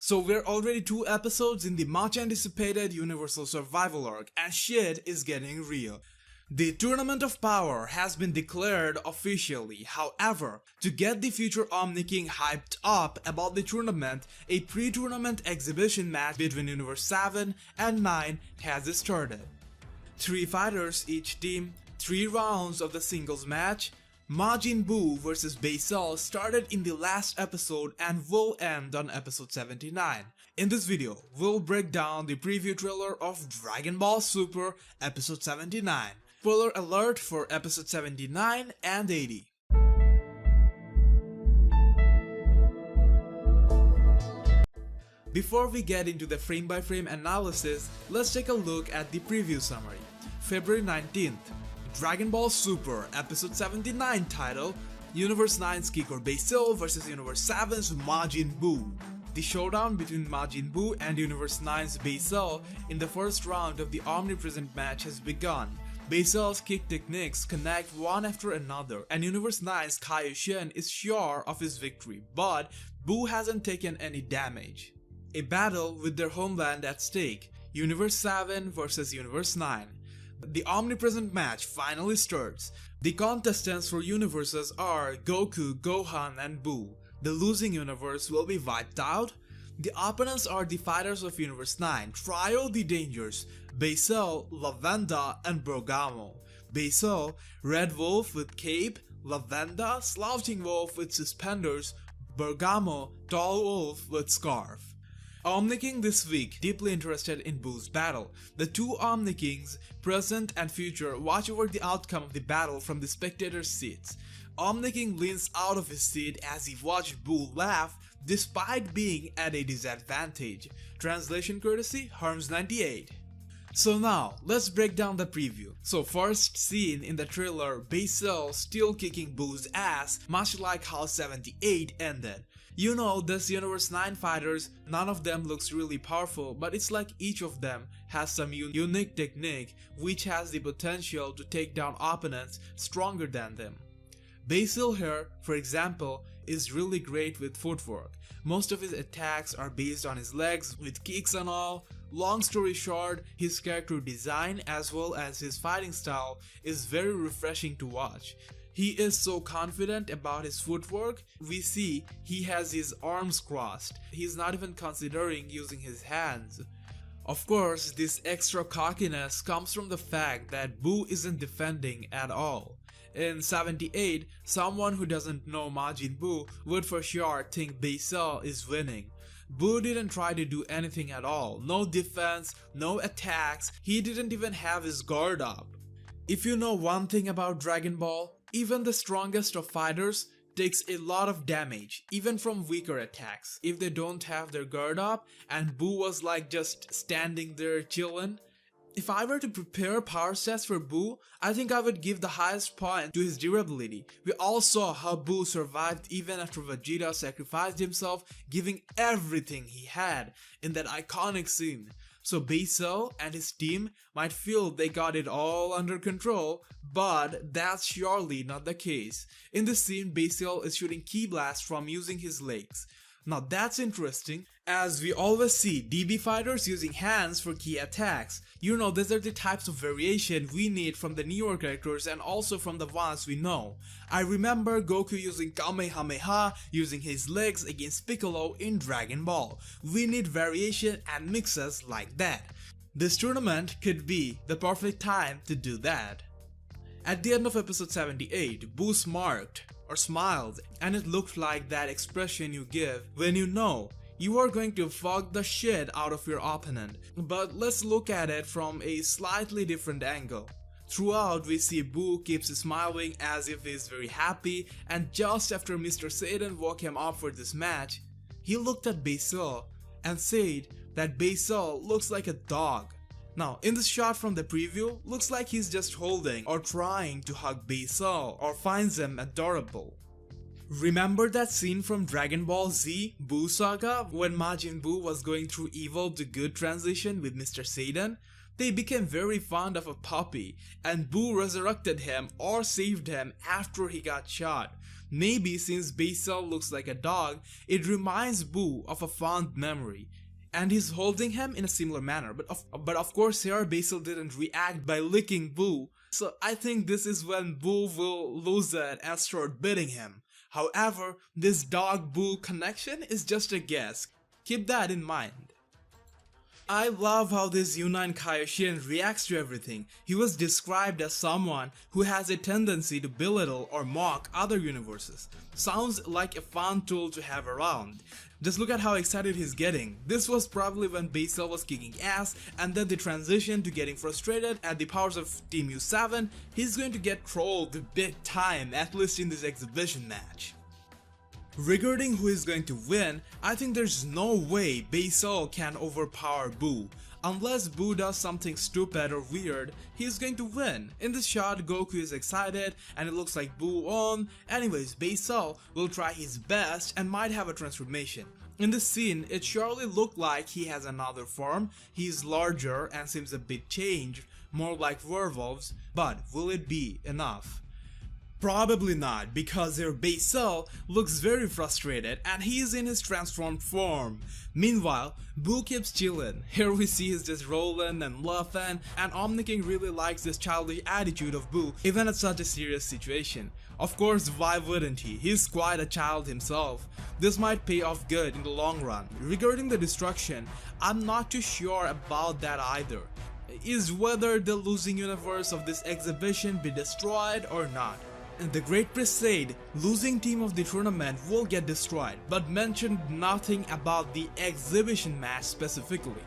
So we're already 2 episodes in the much anticipated Universal Survival arc and shit is getting real. The Tournament of Power has been declared officially. However, to get the future Omni King hyped up about the tournament, a pre-tournament exhibition match between Universe 7 and 9 has started. 3 fighters each team, 3 rounds of the singles match. Majin vs Basil started in the last episode and will end on episode 79. In this video, we'll break down the preview trailer of Dragon Ball Super episode 79. Spoiler alert for episode 79 and 80. Before we get into the frame-by-frame analysis, let's take a look at the preview summary. February 19th. Dragon Ball Super Episode 79 title, Universe 9's Kikor Basil vs Universe 7's Majin Buu. The showdown between Majin Buu and Universe 9's Basil in the first round of the Omnipresent match has begun. Basil's kick techniques connect one after another and Universe 9's Kaioshin is sure of his victory, but Buu hasn't taken any damage. A battle with their homeland at stake, Universe 7 vs Universe 9. The Omnipresent match finally starts. The contestants for universes are Goku, Gohan and Buu. The losing universe will be wiped out. The opponents are the fighters of Universe 9, Trio the Dangers, Basil, Lavenda and Bergamo. Basil, Red Wolf with cape, Lavenda, Slouching Wolf with suspenders, Bergamo, Tall Wolf with scarf. Omni King this week, deeply interested in Buu's battle. The 2 Omni Kings, present and future, watch over the outcome of the battle from the spectator's seats. Omni King leans out of his seat as he watched Buu laugh despite being at a disadvantage. Translation courtesy Herms98. So now, let's break down the preview. So first scene in the trailer, Basil still kicking Buu's ass, much like how 78 ended. You know, this Universe 9 fighters, none of them looks really powerful, but it's like each of them has some unique technique which has the potential to take down opponents stronger than them. Basil here, for example, is really great with footwork. Most of his attacks are based on his legs with kicks and all. Long story short, his character design as well as his fighting style is very refreshing to watch. He is so confident about his footwork, we see he has his arms crossed. He's not even considering using his hands. Of course, this extra cockiness comes from the fact that Buu isn't defending at all. In 78, someone who doesn't know Majin Buu would for sure think Basil is winning. Buu didn't try to do anything at all, no defense, no attacks, he didn't even have his guard up. If you know one thing about Dragon Ball, even the strongest of fighters takes a lot of damage, even from weaker attacks, if they don't have their guard up, and Buu was like just standing there chillin'. If I were to prepare power sets for Buu, I think I would give the highest point to his durability. We all saw how Buu survived even after Vegeta sacrificed himself, giving everything he had in that iconic scene. So Basil and his team might feel they got it all under control, but that's surely not the case. In this scene, Basil is shooting ki blasts from using his legs. Now that's interesting, as we always see DB fighters using hands for key attacks. You know, these are the types of variation we need from the newer characters and also from the ones we know. I remember Goku using Kamehameha using his legs against Piccolo in Dragon Ball. We need variation and mixes like that. This tournament could be the perfect time to do that. At the end of episode 78, Buu smirked or smiled, and it looked like that expression you give when you know you are going to fuck the shit out of your opponent. But let's look at it from a slightly different angle. Throughout, we see Buu keeps smiling as if he's very happy, and just after Mr. Satan woke him up for this match, he looked at Basil and said that Basil looks like a dog. Now, in this shot from the preview, looks like he's just holding or trying to hug Basil or finds him adorable. Remember that scene from Dragon Ball Z Buu Saga when Majin Buu was going through evil to good transition with Mr. Satan? They became very fond of a puppy, and Boo resurrected him or saved him after he got shot. Maybe since Basil looks like a dog, it reminds Boo of a fond memory, and he's holding him in a similar manner. But of course here Basil didn't react by licking Boo, so I think this is when Boo will lose it and start biting him. However, this dog-Boo connection is just a guess. Keep that in mind. I love how this Yunnan Kaioshian reacts to everything. He was described as someone who has a tendency to belittle or mock other universes. Sounds like a fun tool to have around. Just look at how excited he's getting. This was probably when Basil was kicking ass, and then the transition to getting frustrated at the powers of Team U7. He's going to get trolled big time, at least in this exhibition match. Regarding who is going to win, I think there's no way Basil can overpower Boo. Unless Boo does something stupid or weird, he's going to win. In this shot, Goku is excited and it looks like Boo won. Anyways, Basil will try his best and might have a transformation. In this scene, it surely looked like he has another form. He's larger and seems a bit changed, more like werewolves, but will it be enough? Probably not, because their Basil looks very frustrated and he is in his transformed form. Meanwhile, Boo keeps chillin'. Here we see he's just rollin' and laughing, and Omniking really likes this childish attitude of Boo even at such a serious situation. Of course, why wouldn't he? He's quite a child himself. This might pay off good in the long run. Regarding the destruction, I'm not too sure about that either. Is whether the losing universe of this exhibition be destroyed or not. The Great Priest said losing team of the tournament will get destroyed, but mentioned nothing about the exhibition match specifically.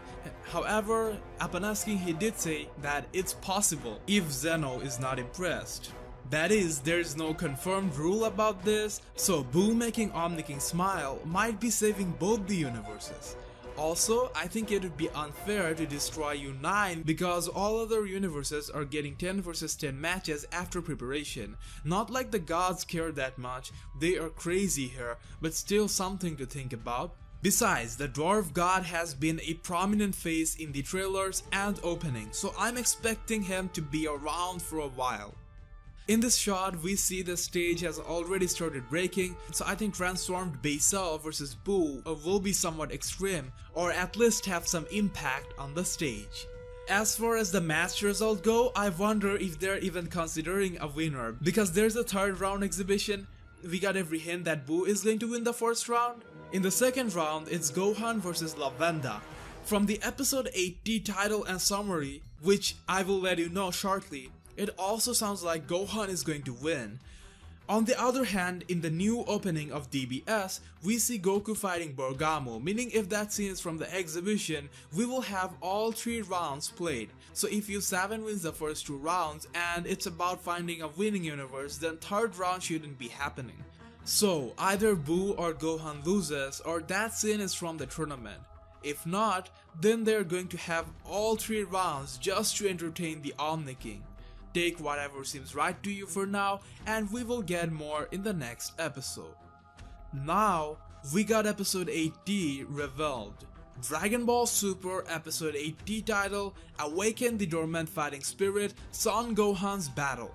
However, upon asking, he did say that it's possible if Zeno is not impressed. That is, there's no confirmed rule about this, so Boo making Omniking smile might be saving both the universes. Also, I think it would be unfair to destroy U9 because all other universes are getting 10 vs 10 matches after preparation. Not like the gods care that much, they are crazy here, but still something to think about. Besides, the dwarf god has been a prominent face in the trailers and opening, so I'm expecting him to be around for a while. In this shot, we see the stage has already started breaking, so I think transformed Basil vs Boo will be somewhat extreme, or at least have some impact on the stage. As far as the match result go, I wonder if they're even considering a winner, because there's a third round exhibition. We got every hint that Boo is going to win the first round. In the second round, it's Gohan vs Lavenda. From the episode 80 title and summary, which I will let you know shortly, it also sounds like Gohan is going to win. On the other hand, in the new opening of DBS, we see Goku fighting Bergamo, meaning if that scene is from the exhibition, we will have all 3 rounds played. So if U7 wins the first 2 rounds and it's about finding a winning universe, then third round shouldn't be happening. So either Boo or Gohan loses, or that scene is from the tournament. If not, then they're going to have all 3 rounds just to entertain the Omniking. Take whatever seems right to you for now, and we will get more in the next episode. Now, we got episode 80 revealed. Dragon Ball Super episode 80 title, Awaken the Dormant Fighting Spirit, Son Gohan's Battle.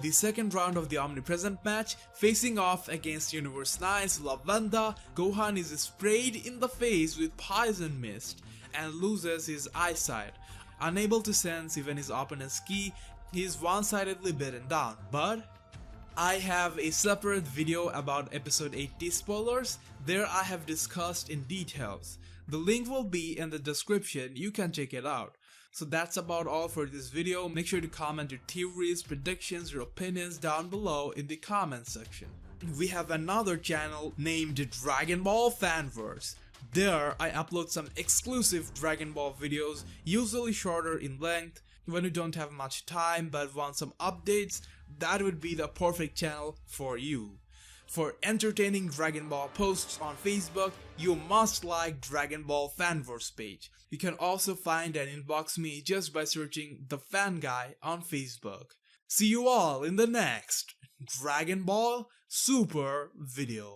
The second round of the Omnipresent match, facing off against Universe 9's Lavenda, Gohan is sprayed in the face with poison mist and loses his eyesight. Unable to sense even his opponent's ki, he is one-sidedly beaten down, but I have a separate video about episode 80 spoilers. There I have discussed in details. The link will be in the description, you can check it out. So that's about all for this video. Make sure to comment your theories, predictions, your opinions down below in the comment section. We have another channel named Dragon Ball Fanverse. There I upload some exclusive Dragon Ball videos, usually shorter in length. When you don't have much time but want some updates, that would be the perfect channel for you. For entertaining Dragon Ball posts on Facebook, you must like Dragon Ball Fanverse page. You can also find and inbox me just by searching The Fan Guy on Facebook. See you all in the next Dragon Ball Super video.